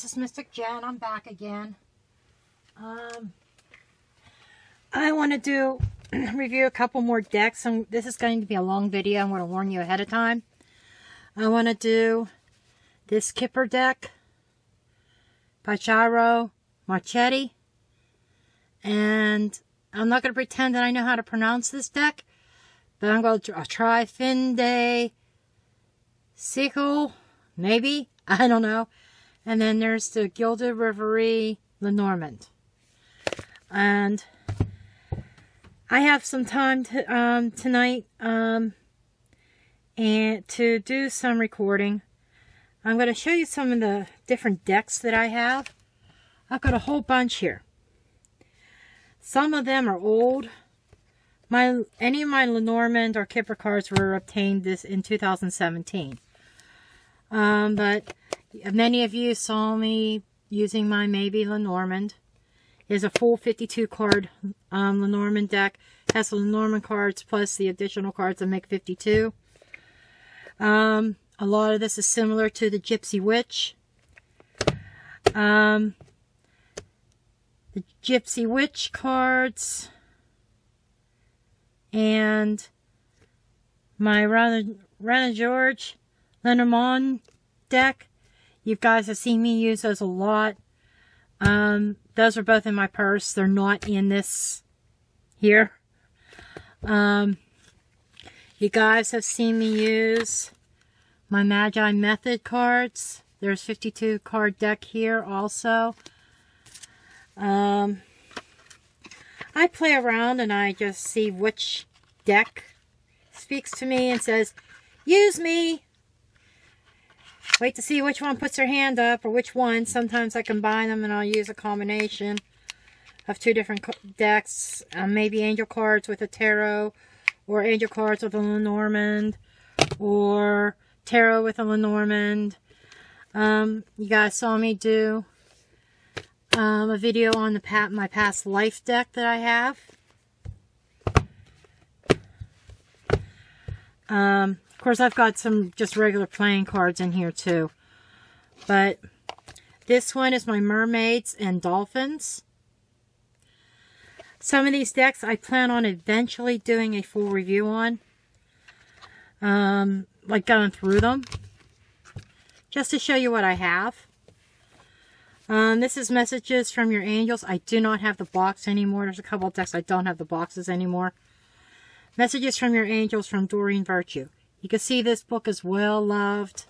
is Mystic Jenn. I'm back again. I want to do review a couple more decks. This is going to be a long video. I'm going to warn you ahead of time. I want to do this Kipper Deck by Tarot Marchetti. And I'm not going to pretend that I know how to pronounce this deck. But I'm going to try Finde Siecle, maybe. I don't know. And then there's the Gilded Reverie Lenormand. And I have some time tonight and to do some recording. I'm going to show you some of the different decks that I have. I've got a whole bunch here. Some of them are old. Any of my Lenormand or Kipper cards were obtained in 2017. But many of you saw me using my maybe Lenormand. It is a full 52 card Lenormand deck. It has the Lenormand cards plus the additional cards that make 52. A lot of this is similar to the Gypsy Witch. The Gypsy Witch cards and my Rana George Lenormand deck. You guys have seen me use those a lot. Those are both in my purse. They're not in this here. You guys have seen me use my Magi Method cards. There's 52 card deck here also. I play around and I just see which deck speaks to me and says, use me. Wait to see which one puts their hand up or which one. Sometimes I combine them and I'll use a combination of two different decks. Maybe angel cards with a tarot, or angel cards with a Lenormand, or tarot with a Lenormand. You guys saw me do a video on my past life deck that I have. Of course, I've got some just regular playing cards in here too. But this one is my Mermaids and Dolphins. Some of these decks I plan on eventually doing a full review on. Like going through them. Just to show you what I have. This is Messages from Your Angels. I do not have the box anymore. There's a couple of decks I don't have the boxes anymore. Messages from Your Angels from Doreen Virtue. You can see this book is well loved.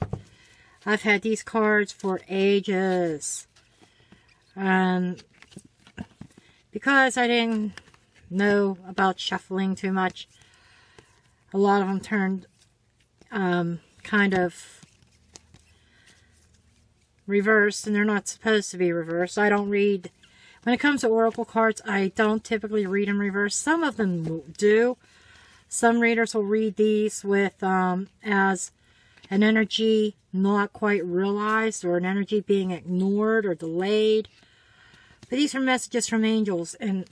I've had these cards for ages. Because I didn't know about shuffling too much, a lot of them turned kind of reversed, and they're not supposed to be reversed. I don't read, when it comes to oracle cards, I don't typically read them reversed. Some of them do. Some readers will read these with as an energy not quite realized, or an energy being ignored or delayed. But these are messages from angels, and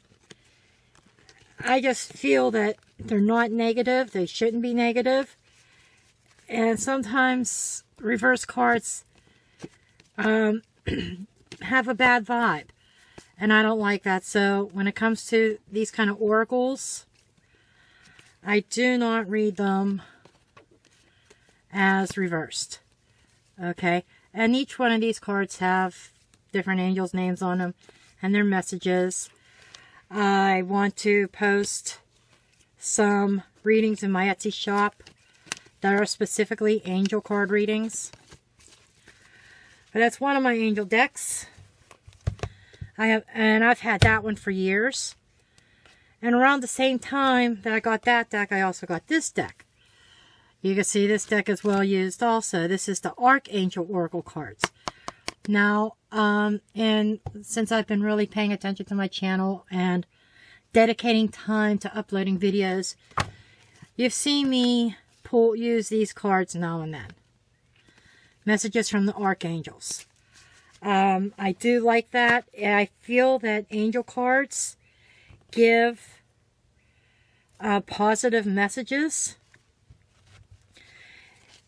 I just feel that they're not negative. They shouldn't be negative. And sometimes reverse cards have a bad vibe, and I don't like that. So when it comes to these kind of oracles, I do not read them as reversed. Okay, and each one of these cards have different angels' names on them and their messages. I want to post some readings in my Etsy shop that are specifically angel card readings. But that's one of my angel decks. I've had that one for years. And around the same time that I got that deck, I also got this deck. You can see this deck is well used also. This is the Archangel Oracle cards. Now, and since I've been really paying attention to my channel and dedicating time to uploading videos, you've seen me use these cards now and then. Messages from the Archangels. I do like that. I feel that angel cards give positive messages.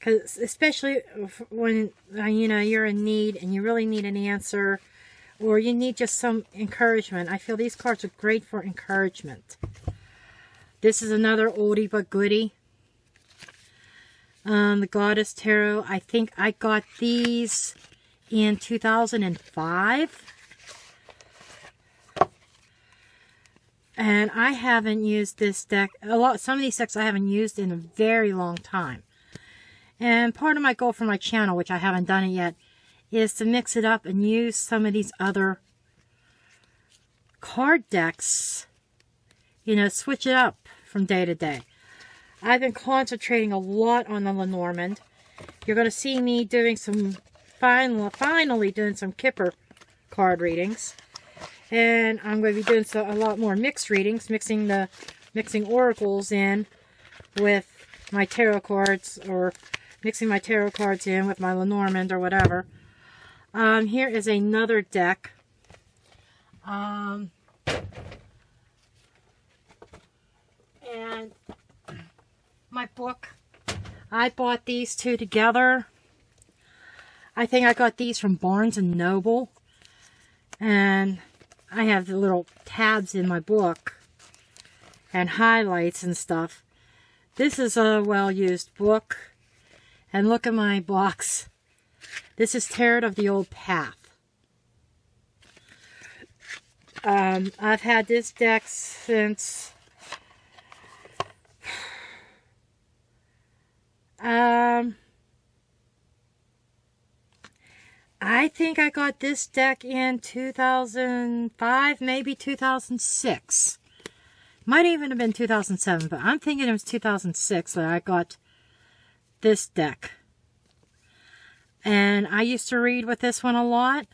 Because especially when, you know, you're in need and you really need an answer, or you need just some encouragement. I feel these cards are great for encouragement. This is another oldie but goodie. The Goddess Tarot. I think I got these in 2005. And I haven't used this deck. Some of these decks I haven't used in a very long time. And part of my goal for my channel, which I haven't done it yet, is to mix it up and use some of these other card decks. You know, switch it up from day to day. I've been concentrating a lot on the Lenormand. You're going to see me doing some, finally doing some Kipper card readings. And I'm going to be doing a lot more mixed readings, mixing oracles in with my tarot cards, or mixing my tarot cards in with my Lenormand or whatever. Here is another deck. And my book. I bought these two together. I think I got these from Barnes & Noble. And I have the little tabs in my book and highlights and stuff. This is a well-used book. And look at my box. This is Tarot of the Old Path. I've had this deck since I think I got this deck in 2005, maybe 2006. Might even have been 2007, but I'm thinking it was 2006 that I got this deck. And I used to read with this one a lot.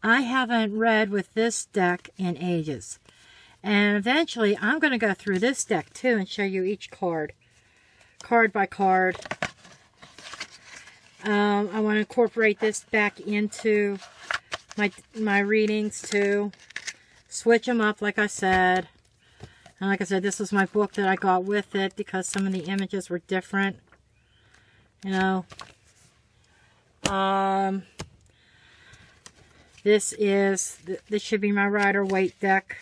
I haven't read with this deck in ages. And eventually I'm going to go through this deck too and show you each card. Card by card. I want to incorporate this back into my readings too. Switch them up like I said. And like I said, this was my book that I got with it because some of the images were different. You know. This should be my Rider-Waite deck.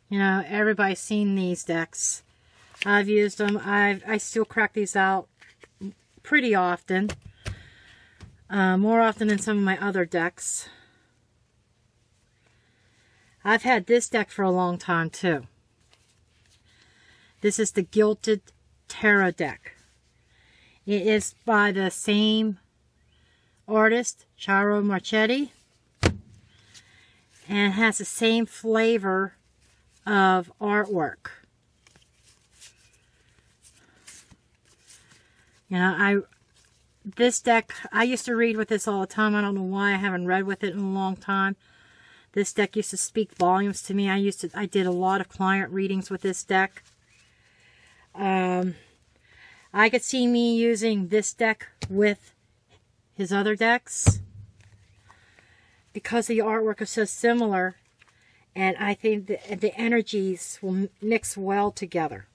You know, everybody's seen these decks. I've used them. I still crack these out pretty often. More often than some of my other decks. I've had this deck for a long time too. This is the Gilded Tarot deck. It is by the same artist, Charo Marchetti, and has the same flavor of artwork. You know, this deck, I used to read with this all the time. I don't know why I haven't read with it in a long time. This deck used to speak volumes to me. I did a lot of client readings with this deck. I could see me using this deck with his other decks because the artwork is so similar, and I think the energies will mix well together.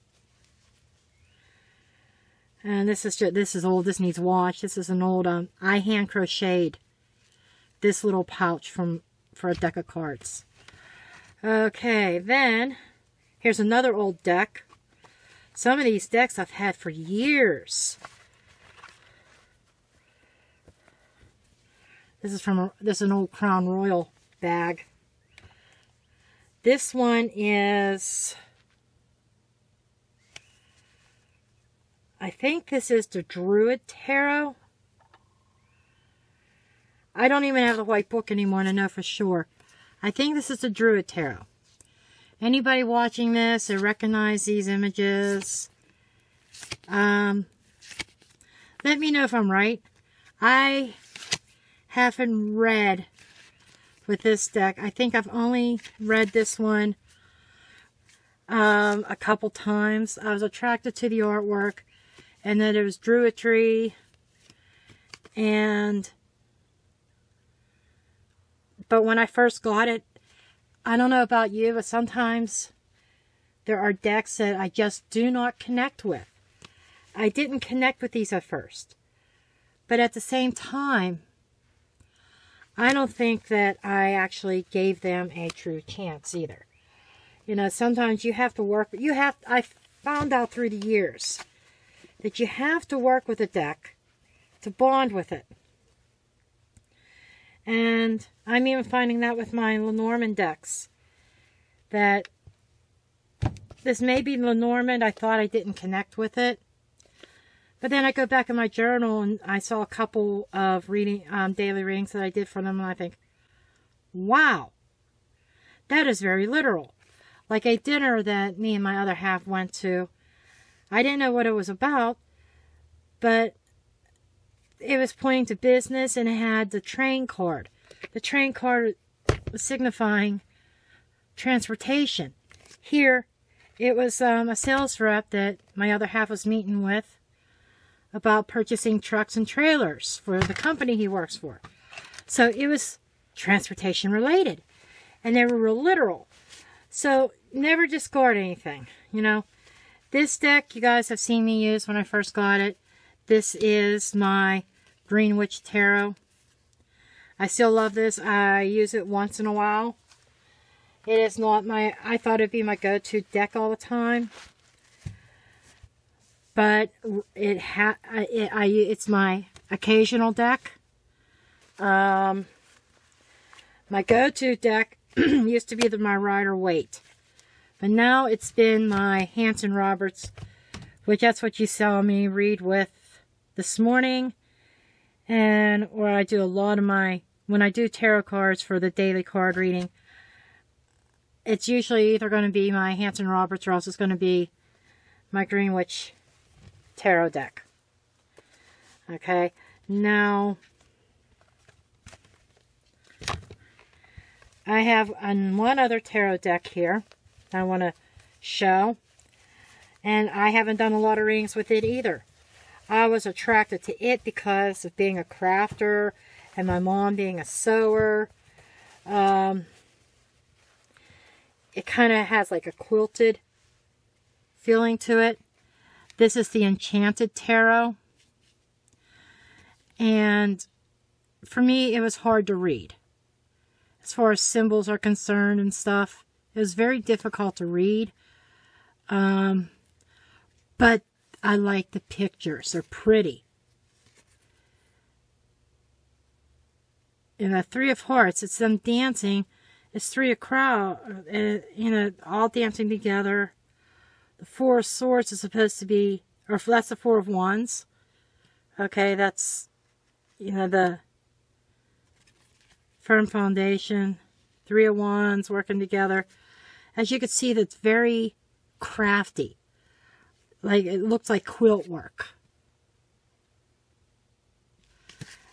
And this is old. This needs wash. This is an old I hand crocheted this little pouch for a deck of cards. Okay, then here's another old deck. Some of these decks I've had for years. This is an old Crown Royal bag. This one is, I think this is the Druid Tarot. I don't even have the white book anymore to know for sure. I think this is the Druid Tarot. Anybody watching this or recognize these images, let me know if I'm right. I haven't read with this deck. I think I've only read this one a couple times. I was attracted to the artwork, and then it was Druidry, but when I first got it, I don't know about you, but sometimes there are decks that I just do not connect with. I didn't connect with these at first. But at the same time, I don't think that I actually gave them a true chance either. You know, sometimes you have to work, I found out through the years that you have to work with a deck to bond with it. And I'm even finding that with my Lenormand decks, that this may be Lenormand, I thought I didn't connect with it. But then I go back in my journal and I saw a couple of daily readings that I did for them, and I think, wow, that is very literal. Like a dinner that me and my other half went to, I didn't know what it was about, but it was pointing to business, and it had the train card. The train card was signifying transportation. Here, it was a sales rep that my other half was meeting with about purchasing trucks and trailers for the company he works for. So it was transportation related, and they were real literal. So never discard anything, you know. This deck you guys have seen me use when I first got it. This is my Greenwich Tarot. I still love this. I use it once in a while. It is not I thought it'd be my go-to deck all the time. But it's my occasional deck. My go-to deck used to be my Rider-Waite. But now it's been my Hanson Roberts, which that's what you saw me read with this morning. And where I do a lot of when I do tarot cards for the daily card reading, it's usually either going to be my Hanson Roberts or else it's going to be my Greenwich Tarot deck. Okay, now I have one other tarot deck here I want to show, and I haven't done a lot of readings with it either. I was attracted to it because of being a crafter and my mom being a sewer. It kind of has like a quilted feeling to it. This is the Enchanted Tarot. And for me, it was hard to read. As far as symbols are concerned and stuff, it was very difficult to read. But I like the pictures. They're pretty. In the Three of Hearts, it's them dancing. It's three of crowd, you know, all dancing together. The Four of Swords is supposed to be, or that's the Four of Wands. Okay, that's, you know, the firm foundation. Three of Wands working together. As you can see, that's very crafty. Like, it looks like quilt work.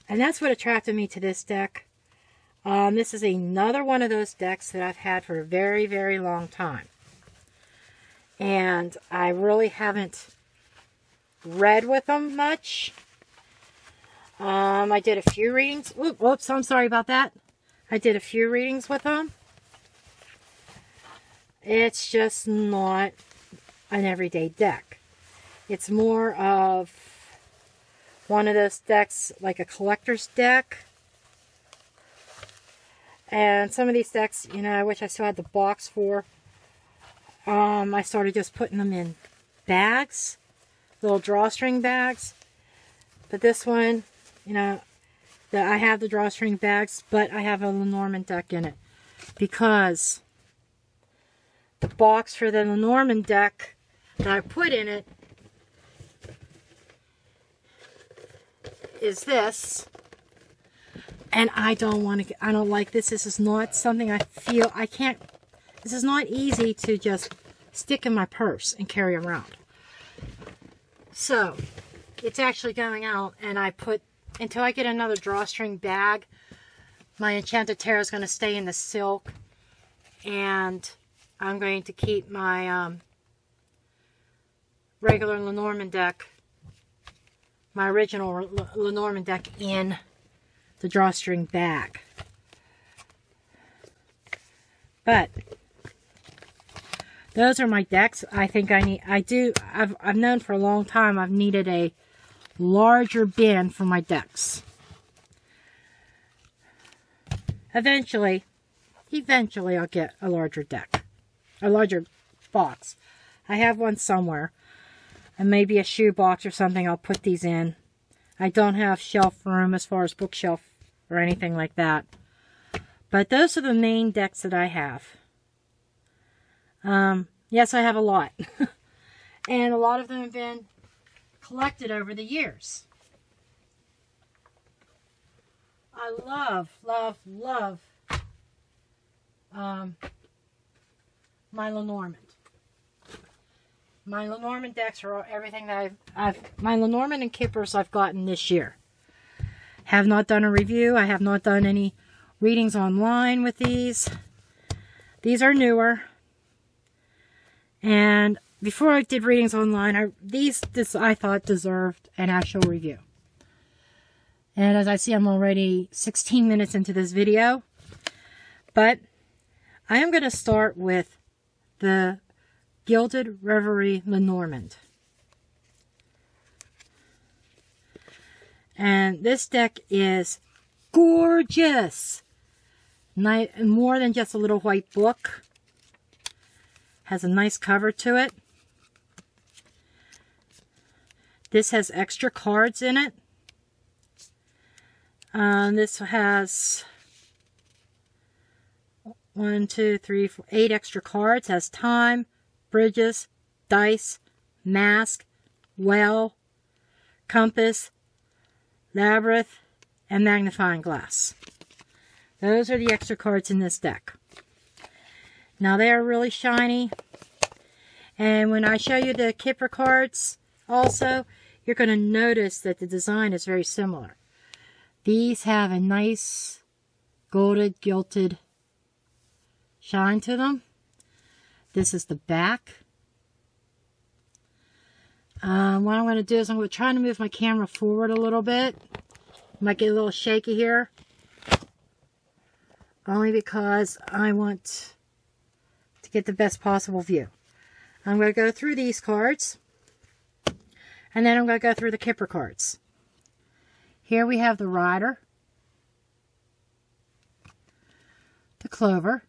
And that's what attracted me to this deck. This is another one of those decks that I've had for a very, very long time. And I really haven't read with them much. I did a few readings. Oops, I'm sorry about that. I did a few readings with them. It's just not an everyday deck. It's more of one of those decks, like a collector's deck. And some of these decks, you know, I wish I still had the box for. I started just putting them in bags, little drawstring bags. But this one, you know, I have the drawstring bags, but I have a Lenormand deck in it. Because the box for the Lenormand deck that I put in it is this. And I don't like this. This is not something I feel, this is not easy to just stick in my purse and carry around. So, it's actually going out, and until I get another drawstring bag, my Enchanted Tarot is going to stay in the silk, and I'm going to keep my regular Lenormand deck, my original Lenormand deck, in the drawstring bag. those are my decks. I think I've known for a long time I've needed a larger bin for my decks. Eventually I'll get a larger deck. A larger box. I have one somewhere. And maybe a shoe box or something I'll put these in. I don't have shelf room as far as bookshelf or anything like that. But those are the main decks that I have. Yes, I have a lot. And a lot of them have been collected over the years. I love my Lenormand. My Lenormand decks are everything that my Lenormand and Kippers I've gotten this year. Have not done a review. I have not done any readings online with these. These are newer. And before I did readings online, this I thought deserved an actual review. And as I see, I'm already 16 minutes into this video. But I am going to start with the Gilded Reverie Lenormand. And this deck is gorgeous. More than just a little white book. Has a nice cover to it. This has extra cards in it. This has 1, 2, 3, 4, 8 extra cards. Has time, bridges, dice, mask, well, compass, labyrinth, and magnifying glass. Those are the extra cards in this deck. Now they are really shiny. And when I show you the Kipper cards also, you're going to notice that the design is very similar. These have a nice golded, gilded shine to them. This is the back. What I'm going to do is I'm going to try to move my camera forward a little bit. Might get a little shaky here. Only because I want to get the best possible view. I'm going to go through these cards. And then I'm going to go through the Kipper cards. Here we have the Rider. The Clover.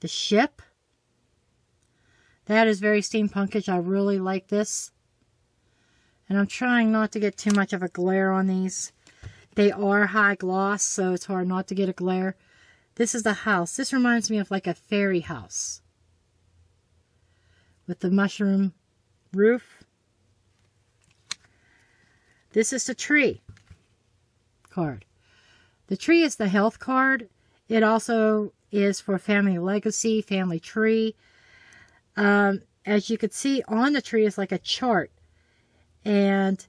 The Ship. That is very steampunkish. I really like this. And I'm trying not to get too much of a glare on these. They are high gloss, so it's hard not to get a glare. This is the house. This reminds me of like a fairy house. With the mushroom roof. This is the Tree card. The Tree is the health card. It also is for family legacy, family tree. As you can see on the tree is like a chart. And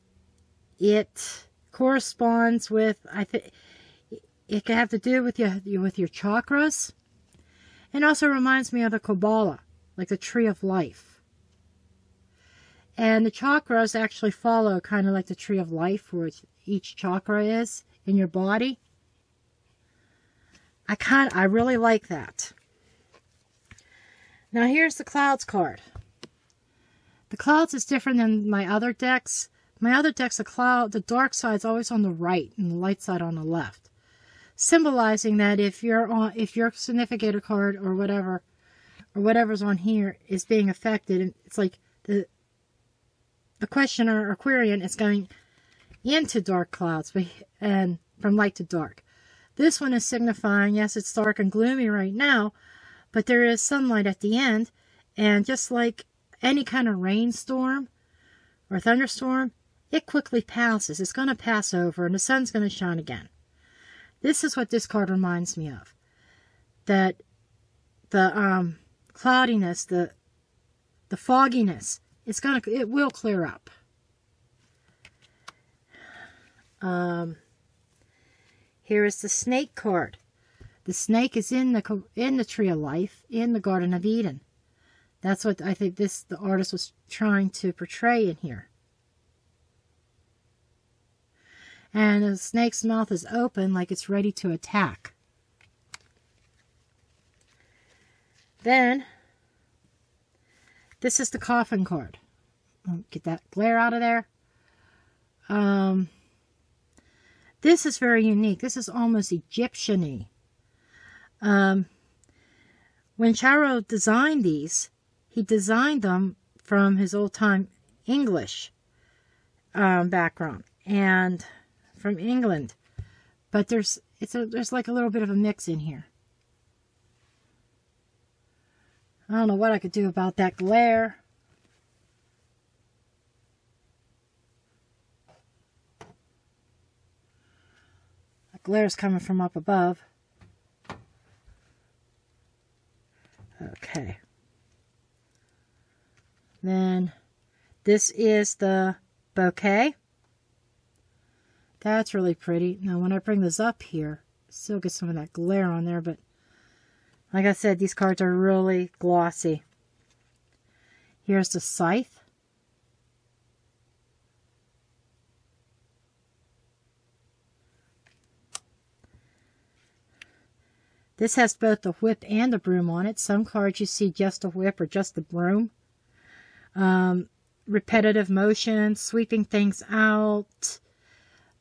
it corresponds with, I think, it can have to do with your chakras. And also reminds me of the Kabbalah, like the Tree of Life. And the chakras actually follow kind of like the Tree of Life, where each chakra is in your body. I really like that. Now here's the Clouds card. The Clouds is different than my other decks. My other decks, the dark side's always on the right and the light side on the left, symbolizing that if your significant card or whatever's on here is being affected, it's like the questioner or querian is going into dark clouds and from light to dark. This one is signifying, yes, it's dark and gloomy right now, but there is sunlight at the end, and just like any kind of rainstorm or thunderstorm, it quickly passes. It's going to pass over, and the sun's going to shine again. This is what this card reminds me of. That the cloudiness, the fogginess, it will clear up. Here is the Snake card. The snake is in the Tree of Life, in the Garden of Eden. That's what I think the artist was trying to portray in here. And the snake's mouth is open like it's ready to attack. Then, this is the Coffin Cord. Get that glare out of there. This is very unique. This is almost Egyptian-y. When Tarot designed these, he designed them from his old-time English background and from England. But there's like a little bit of a mix in here. I don't know what I could do about that glare. The glare's coming from up above. Okay. Then this is the bouquet. That's really pretty. Now when I bring this up here, still get some of that glare on there, but like I said, these cards are really glossy. Here's the Scythe. This has both the whip and the broom on it. Some cards you see just a whip or just the broom. Repetitive motion, sweeping things out.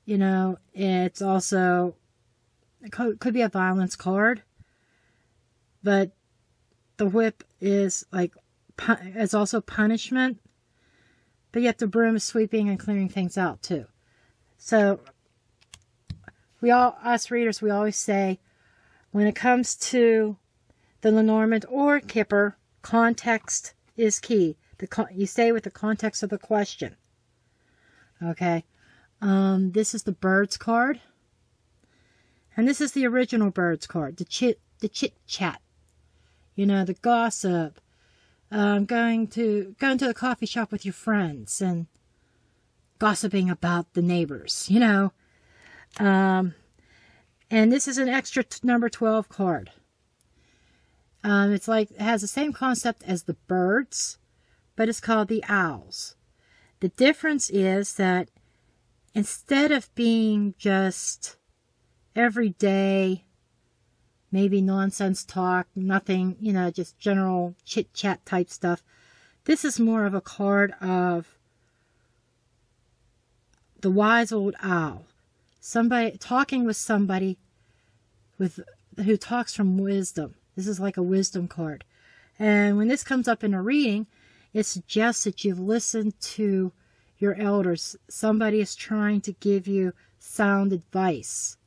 You know, it's also, it could be a violence card. But the whip is also punishment. But yet the broom is sweeping and clearing things out too. So, us readers, we always say, when it comes to the Lenormand or Kipper, context is key. You stay with the context of the question. Okay. This is the Birds card. And this is the original Birds card. The chit-chat. You know, the gossip. Going to the coffee shop with your friends and gossiping about the neighbors, you know. And this is an extra number 12 card. It has the same concept as the birds, but it's called the owls. The difference is that instead of being just everyday, maybe nonsense talk, nothing, you know, just general chit-chat type stuff, this is more of a card of the wise old owl. Somebody talking with somebody who talks from wisdom. This is like a wisdom card. And when this comes up in a reading, it suggests that you've listened to your elders. Somebody is trying to give you sound advice.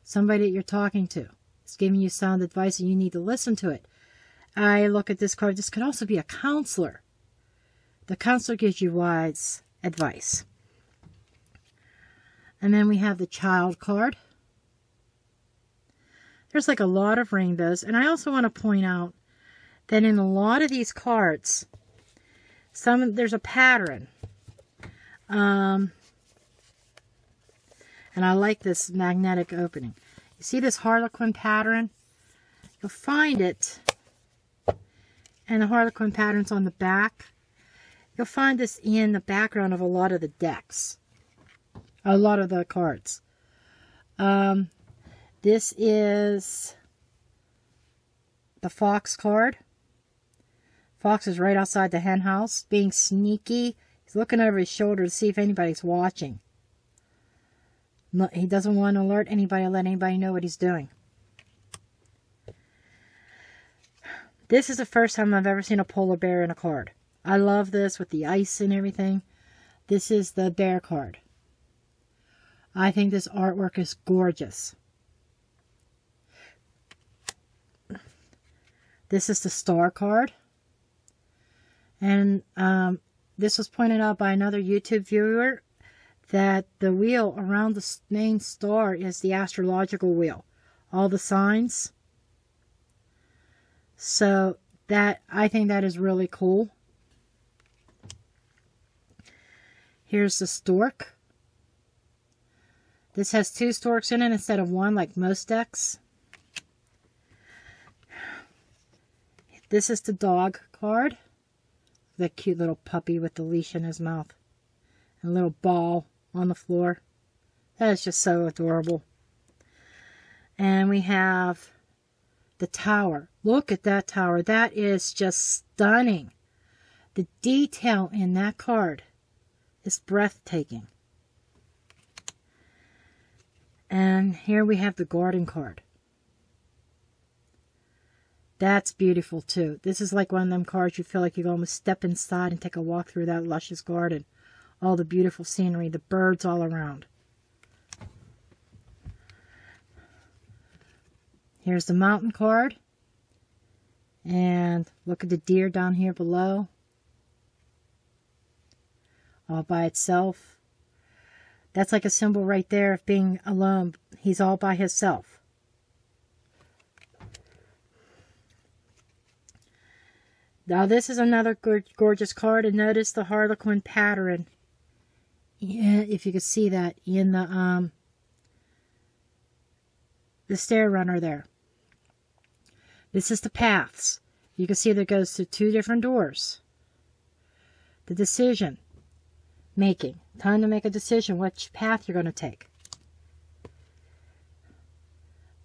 Somebody that you're talking to is giving you sound advice and you need to listen to it. I look at this card. This could also be a counselor. The counselor gives you wise advice. And then we have the Child card. There's like a lot of rainbows. And I also want to point out that in a lot of these cards, there's a pattern. And I like this magnetic opening. You see this Harlequin pattern? You'll find it. And the Harlequin pattern's on the back. You'll find this in the background of a lot of the decks. A lot of the cards. This is the Fox card. Fox is right outside the hen house, being sneaky. He's looking over his shoulder to see if anybody's watching. He doesn't want to alert anybody or let anybody know what he's doing. This is the first time I've ever seen a polar bear in a card. I love this with the ice and everything. This is the bear card. I think this artwork is gorgeous. This is the Star card. And this was pointed out by another YouTube viewer that the wheel around the main star is the astrological wheel. All the signs. So I think that is really cool. Here's the Stork. This has 2 storks in it instead of 1 like most decks. This is the Dog card. The cute little puppy with the leash in his mouth. And a little ball on the floor. That is just so adorable. And we have the tower. Look at that tower. That is just stunning. The detail in that card is breathtaking. And here we have the garden card. That's beautiful too. This is like one of them cards you feel like you can almost step inside and take a walk through that luscious garden. All the beautiful scenery, the birds all around. Here's the mountain card. And look at the deer down here below. All by itself. That's like a symbol right there of being alone. He's all by himself. Now this is another gorgeous card. And notice the Harlequin pattern. Yeah, if you could see that in the stair runner there. This is the paths. You can see that it goes to 2 different doors. The decision making. Time to make a decision which path you're going to take.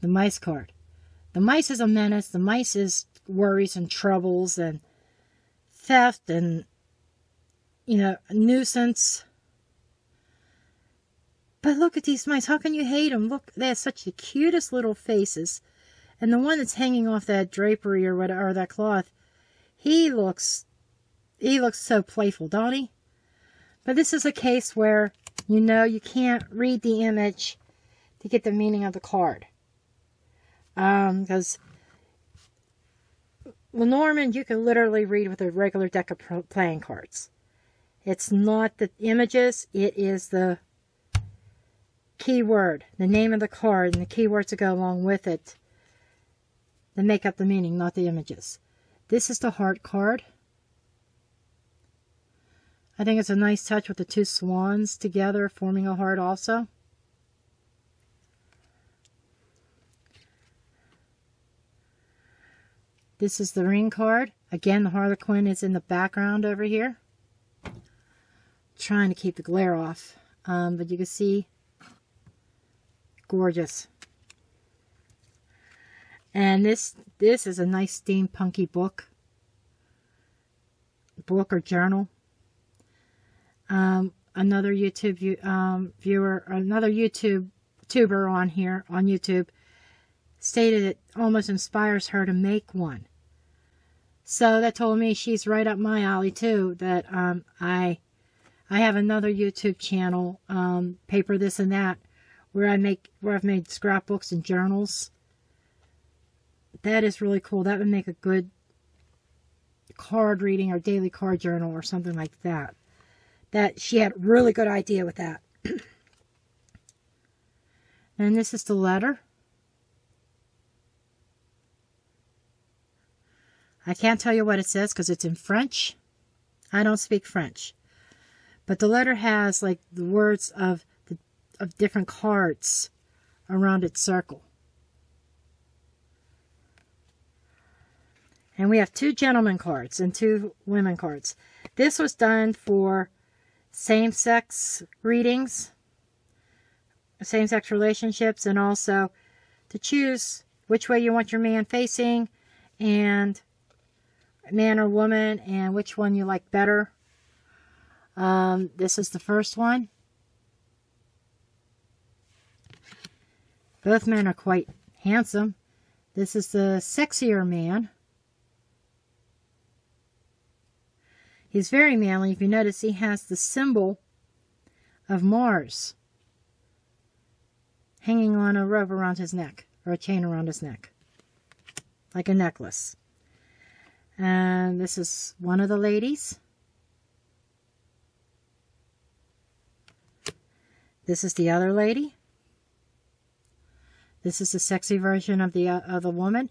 The mice card. The mice is a menace. The mice is worries and troubles and theft and, you know, a nuisance. But look at these mice. How can you hate them? Look, they have such the cutest little faces. And the one that's hanging off that drapery or whatever, or that cloth, he looks so playful, don't he? But this is a case where, you know, you can't read the image to get the meaning of the card. Because Lenormand, you can literally read with a regular deck of playing cards. It's not the images, it is the keyword, the name of the card, and the keywords that go along with it that make up the meaning, not the images. This is the heart card. I think it's a nice touch with the 2 swans together forming a heart also. This is the ring card. Again, the Harlequin is in the background over here. Trying to keep the glare off. But you can see, gorgeous. And this is a nice steampunky book or journal. Another YouTube viewer, another YouTuber on here on YouTube stated it almost inspires her to make one. So that told me she's right up my alley too. That I have another YouTube channel, Paper This and That, where I've made scrapbooks and journals. That is really cool. That would make a good card reading or daily card journal or something like that. That she had a really good idea with that. And this is the letter. I can't tell you what it says because it's in French. I don't speak French. But the letter has like the words of different cards around its circle. And we have 2 gentleman cards and 2 women cards. This was done for same-sex readings, same-sex relationships, and also to choose which way you want your man facing, and man or woman, and which one you like better. This is the first one. Both men are quite handsome. This is the sexier man. He's very manly. If you notice, he has the symbol of Mars hanging on a rope around his neck, or a chain around his neck, like a necklace. And this is one of the ladies. This is the other lady. This is the sexy version of the woman.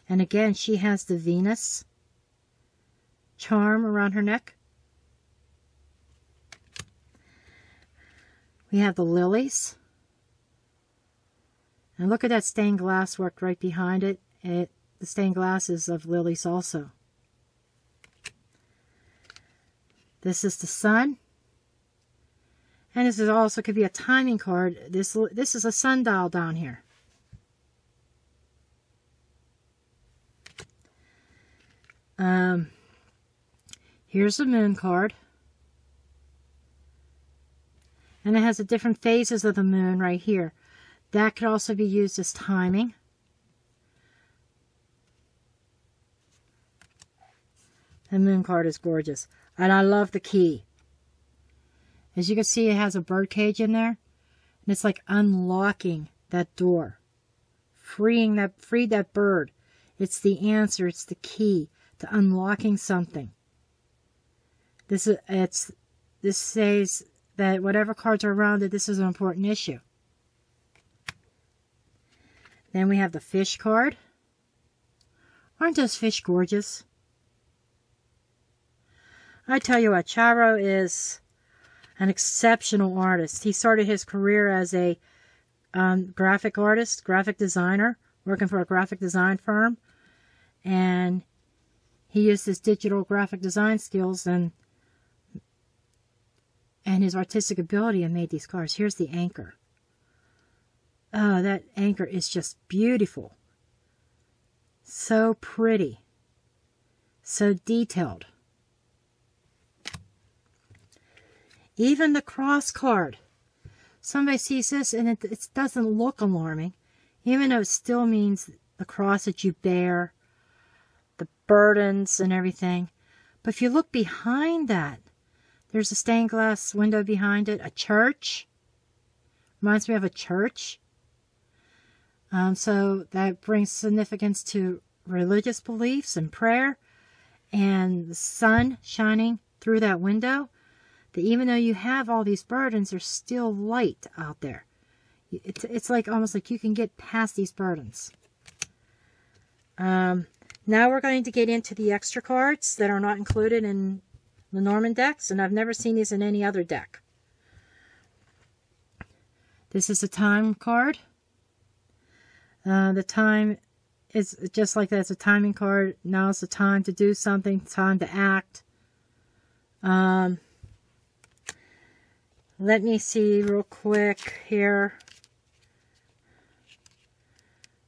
And again, she has the Venus charm around her neck. We have the lilies. And look at that stained glass work right behind it. The stained glass is of lilies also. This is the sun. And this is also could be a timing card. This is a sundial down here. Here's the moon card. And it has the different phases of the moon right here. That could also be used as timing. The moon card is gorgeous. And I love the key. As you can see, it has a bird cage in there. And it's like unlocking that door. Free that bird. It's the answer. It's the key to unlocking something. This says that whatever cards are around it, this is an important issue. Then we have the fish card. Aren't those fish gorgeous? I tell you what, Tarot is an exceptional artist. He started his career as a graphic artist, graphic designer, working for a graphic design firm. And he used his digital graphic design skills and his artistic ability and made these cards. Here's the anchor. Oh, that anchor is just beautiful. So pretty. So detailed. Even the cross card. Somebody sees this and it doesn't look alarming, even though it still means the cross that you bear, the burdens and everything. But if you look behind that, there's a stained glass window behind it, a church. Reminds me of a church. So that brings significance to religious beliefs and prayer, and the sun shining through that window. That even though you have all these burdens, there's still light out there. It's like almost like you can get past these burdens. Now we're going to get into the extra cards that are not included in Lenormand decks, and I've never seen these in any other deck. This is a time card. The time is just like that. It's a timing card. Now is the time to do something, time to act. Let me see real quick here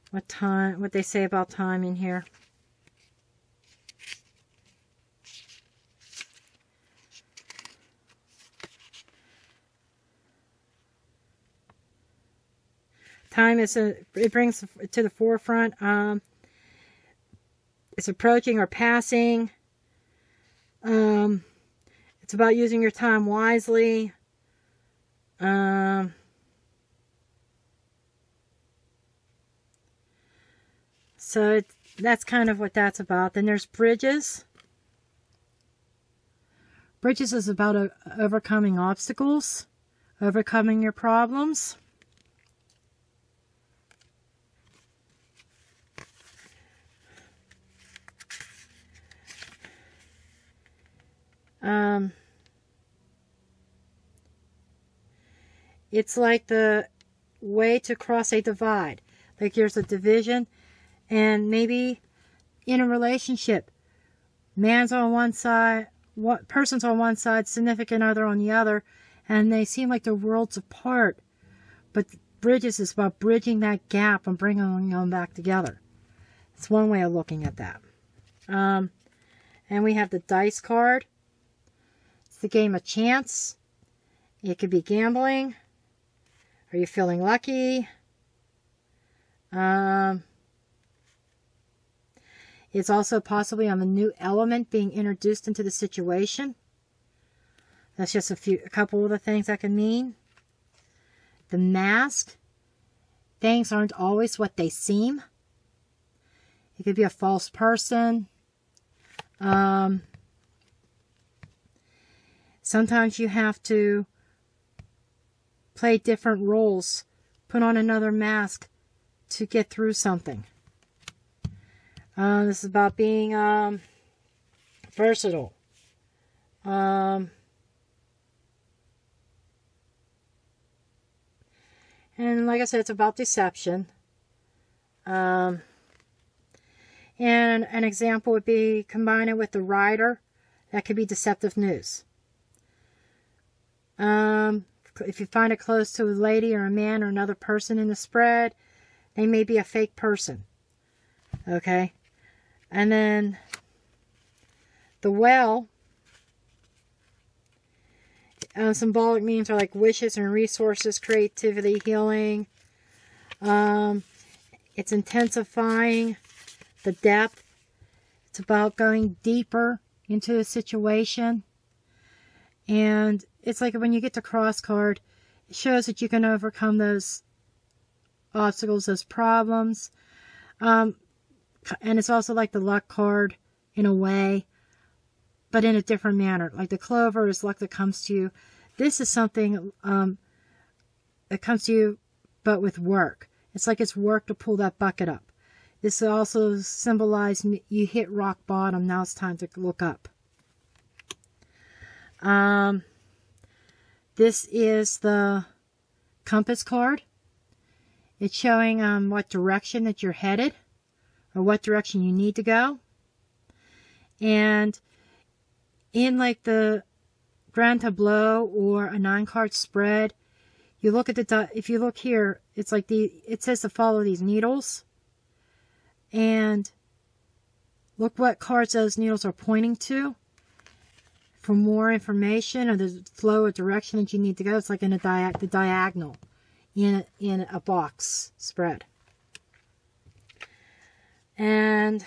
what they say about time in here. Time is it brings to the forefront. It's approaching or passing. It's about using your time wisely. So that's kind of what that's about. Then there's bridges. Bridges is about overcoming obstacles, overcoming your problems. It's like the way to cross a divide. Like there's a division, and maybe in a relationship, man's on one side, person's on one side, significant other on the other, and they seem like they're worlds apart. But bridges is about bridging that gap and bringing them back together. It's one way of looking at that. And we have the dice card. It's the game of chance. It could be gambling. Are you feeling lucky? It's also possibly on a new element being introduced into the situation. That's just a couple of the things that can mean. The mask. Things aren't always what they seem. It could be a false person. Sometimes you have to play different roles, put on another mask to get through something. This is about being versatile. And like I said, it's about deception. And an example would be combine it with the rider. That could be deceptive news. If you find it close to a lady or a man or another person in the spread, they may be a fake person. Okay? And then The Well. Symbolic meanings are like wishes and resources, creativity, healing. It's intensifying the depth. It's about going deeper into a situation. And it's like when you get the cross card, it shows that you can overcome those obstacles, those problems. And it's also like the luck card in a way, but in a different manner. Like the clover is luck that comes to you. This is something that comes to you, but with work. It's like it's work to pull that bucket up. This also symbolizes you hit rock bottom. Now it's time to look up. This is the compass card. It's showing what direction that you're headed, or what direction you need to go. And in like the Grand Tableau or a 9-card spread, you look at the, if you look here, it's like it says to follow these needles. And look what cards those needles are pointing to. For more information or the flow or direction that you need to go, it's like in the diagonal in a box spread. And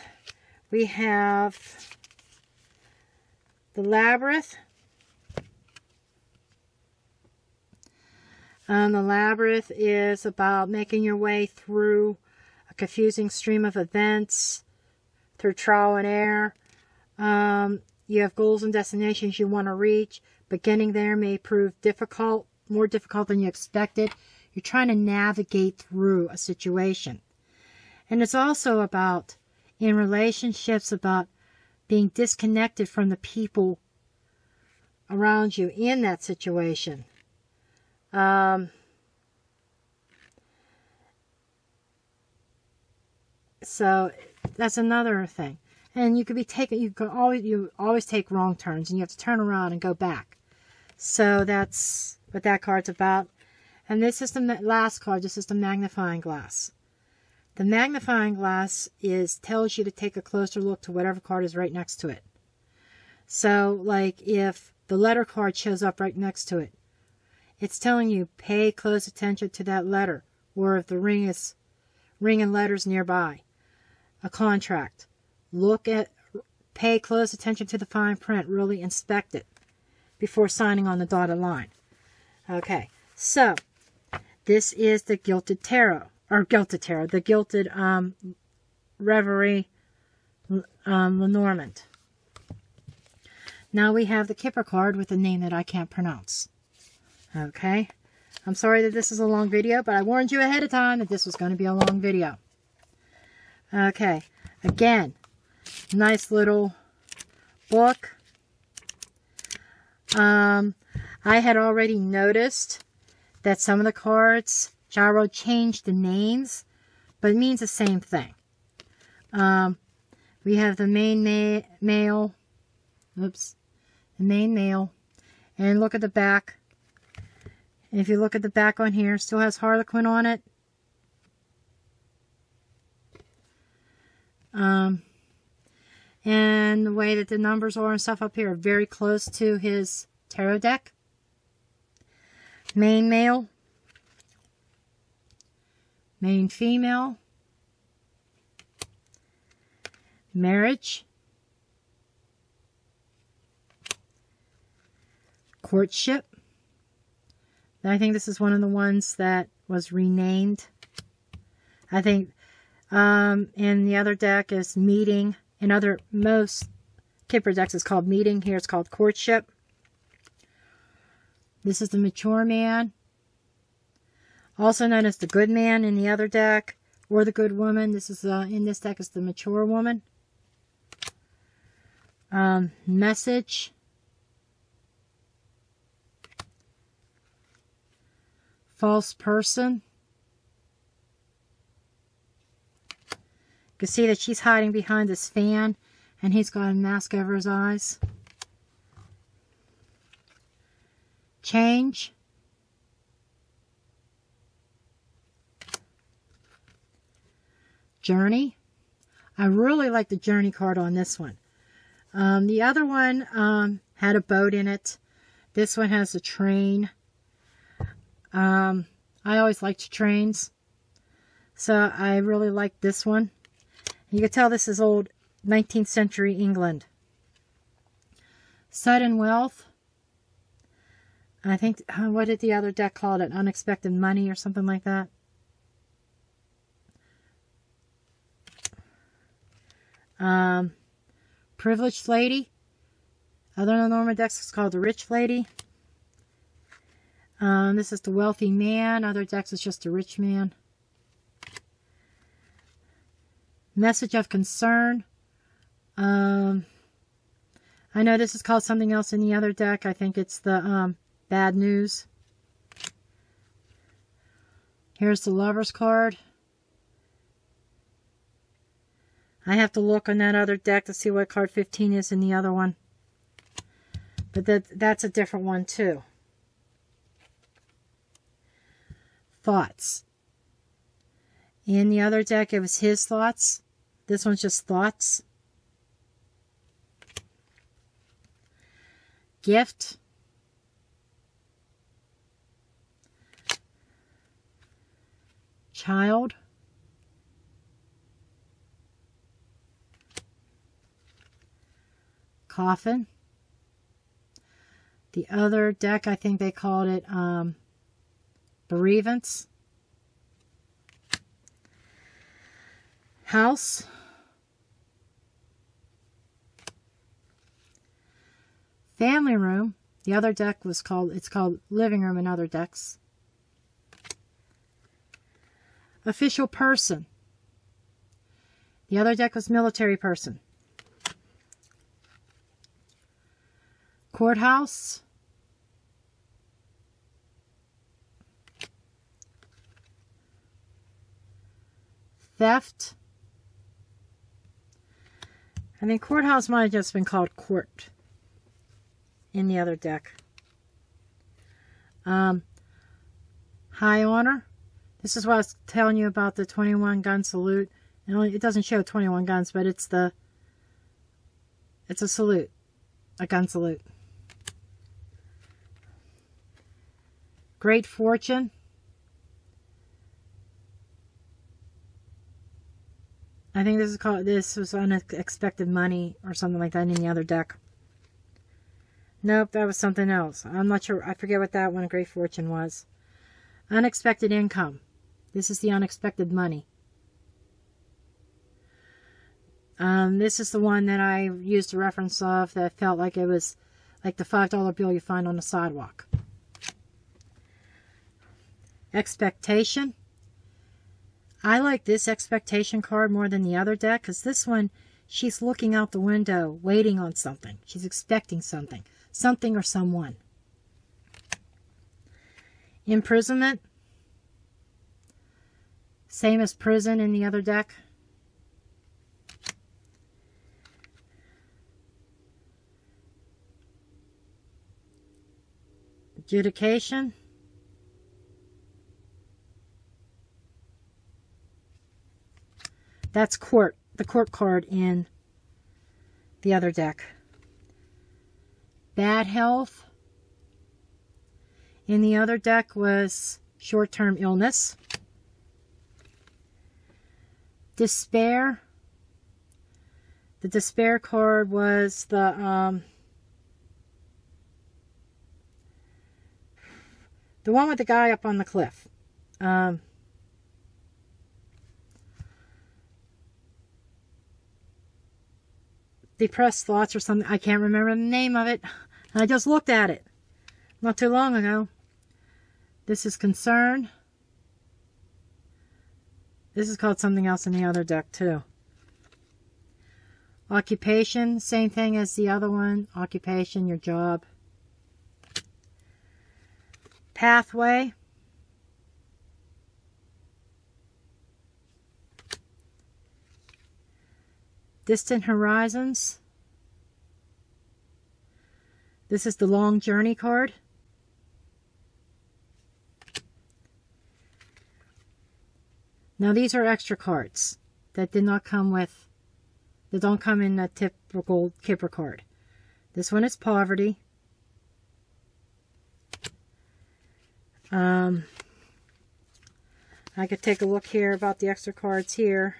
we have the Labyrinth. The Labyrinth is about making your way through a confusing stream of events, through trial and error. You have goals and destinations you want to reach, but getting there may prove difficult, more difficult than you expected. You're trying to navigate through a situation. And it's also about, in relationships, about being disconnected from the people around you in that situation. So that's another thing. And you could be taking, you always take wrong turns, and you have to turn around and go back. So that's what that card's about. And this is the last card. This is the Magnifying Glass. The Magnifying Glass tells you to take a closer look to whatever card is right next to it. So, like if the letter card shows up right next to it, it's telling you pay close attention to that letter, or if the ring and letters nearby. A contract. Pay close attention to the fine print. Really inspect it before signing on the dotted line. Okay, so this is the Gilded Tarot, or Gilded Tarot, the Gilded Reverie Lenormand. Now we have the Kipper card with a name that I can't pronounce. Okay, I'm sorry that this is a long video, but I warned you ahead of time that this was going to be a long video. Okay, again, nice little book. I had already noticed that some of the cards, Tarot changed the names, but it means the same thing. We have the main male, the main male, and look at the back. And if you look at the back on here, it still has Harlequin on it. And the way that the numbers are and stuff up here are very close to his tarot deck. Main male. Main female. Marriage. Courtship. I think this is one of the ones that was renamed. I think in the other deck is Meeting. In most Kipper decks it's called Meeting. Here it's called Courtship. This is the Mature Man. Also known as the Good Man in the other deck. Or the Good Woman. This is in this deck is the Mature Woman. Message. False Person. You can see that she's hiding behind this fan, and he's got a mask over his eyes. Change. Journey. I really like the Journey card on this one. The other one had a boat in it. This one has a train. I always liked trains, so I really like this one. You can tell this is old 19th century England. Sudden wealth. I think, what did the other deck call it? Unexpected money or something like that. Privileged lady. Other Lenormand decks is called the rich lady. This is the wealthy man. Other decks is just a rich man. Message of concern. I know this is called something else in the other deck. I think it's the bad news. Here's the Lover's card. I have to look on that other deck to see what card 15 is in the other one. But that's a different one too. Thoughts. In the other deck, it was his thoughts. This one's just thoughts. Gift. Child. Coffin. The other deck, I think they called it bereavements. House. Family room. The other deck was called, it's called living room in other decks. Official person. The other deck was military person. Courthouse. Theft. I think courthouse might have just been called court in the other deck. High honor. This is what I was telling you about the 21 gun salute. It doesn't show 21 guns, but it's a salute. A gun salute. Great fortune. I think this was unexpected money or something like that in the other deck. Nope, that was something else. I'm not sure. I forget what that one, Great Fortune, was. Unexpected income. This is the unexpected money. This is the one that I used a reference of that felt like it was like the $5 bill you find on the sidewalk. Expectation. I like this expectation card more than the other deck because this one, she's looking out the window, waiting on something. She's expecting something. Something or someone. Imprisonment. Same as prison in the other deck. Adjudication. That's court, the court card in the other deck. Bad health. In the other deck was short-term illness. Despair. The despair card was the one with the guy up on the cliff. Depressed thoughts or something. I can't remember the name of it. I just looked at it not too long ago. This is concern. This is called something else in the other deck too. Occupation, same thing as the other one. Occupation, your job. Pathway. Distant horizons. This is the long journey card. Now these are extra cards that did not come with that don't come in a typical Kipper card. This one is Poverty. I could take a look here about the extra cards here.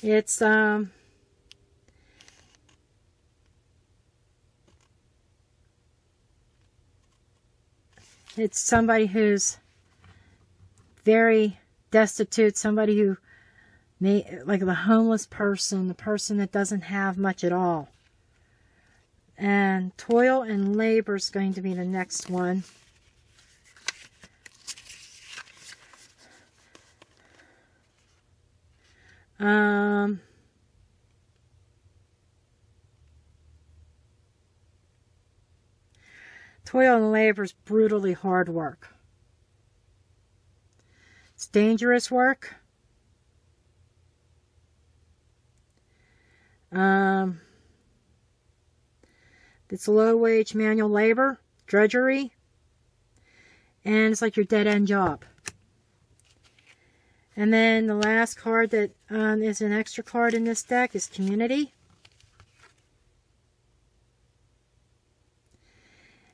It's somebody who's very destitute, somebody who like the homeless person, the person that doesn't have much at all. And Toil and Labor is going to be the next one. Toil and labor is brutally hard work. It's dangerous work. It's low-wage manual labor, drudgery, and it's like your dead-end job. And then the last card that is an extra card in this deck is Community.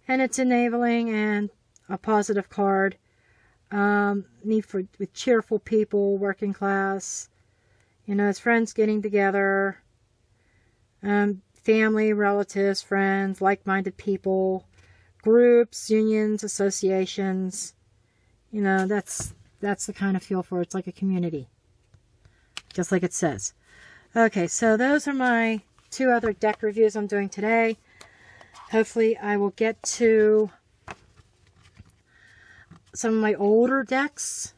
And it's enabling and a positive card. Need for with cheerful people, working class. You know, it's friends getting together. Family, relatives, friends, like-minded people, groups, unions, associations. You know, that's the kind of feel for it. It's like a community. Just like it says. Okay, so those are my 2 other deck reviews I'm doing today. Hopefully I will get to some of my older decks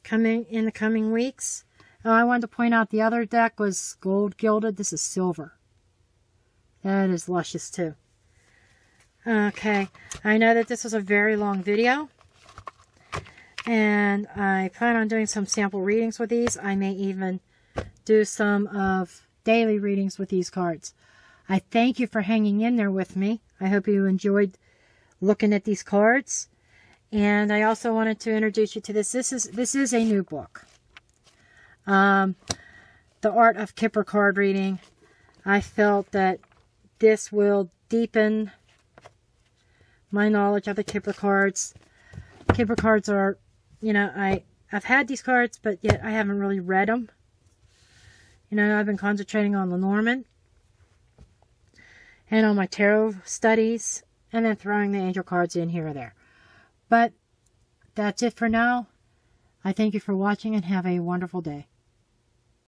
coming in the coming weeks. Oh, I wanted to point out the other deck was gold gilded. This is silver. That is luscious too. Okay, I know that this was a very long video. And I plan on doing some sample readings with these. I may even do some of daily readings with these cards. I thank you for hanging in there with me. I hope you enjoyed looking at these cards. And I also wanted to introduce you to this. This is a new book. The Art of Kipper card reading. I felt that this will deepen my knowledge of the Kipper cards. Kipper cards are, you know, I've had these cards, but yet I haven't really read them. You know, I've been concentrating on Lenormand and on my tarot studies, and then throwing the angel cards in here or there. But that's it for now. I thank you for watching and have a wonderful day.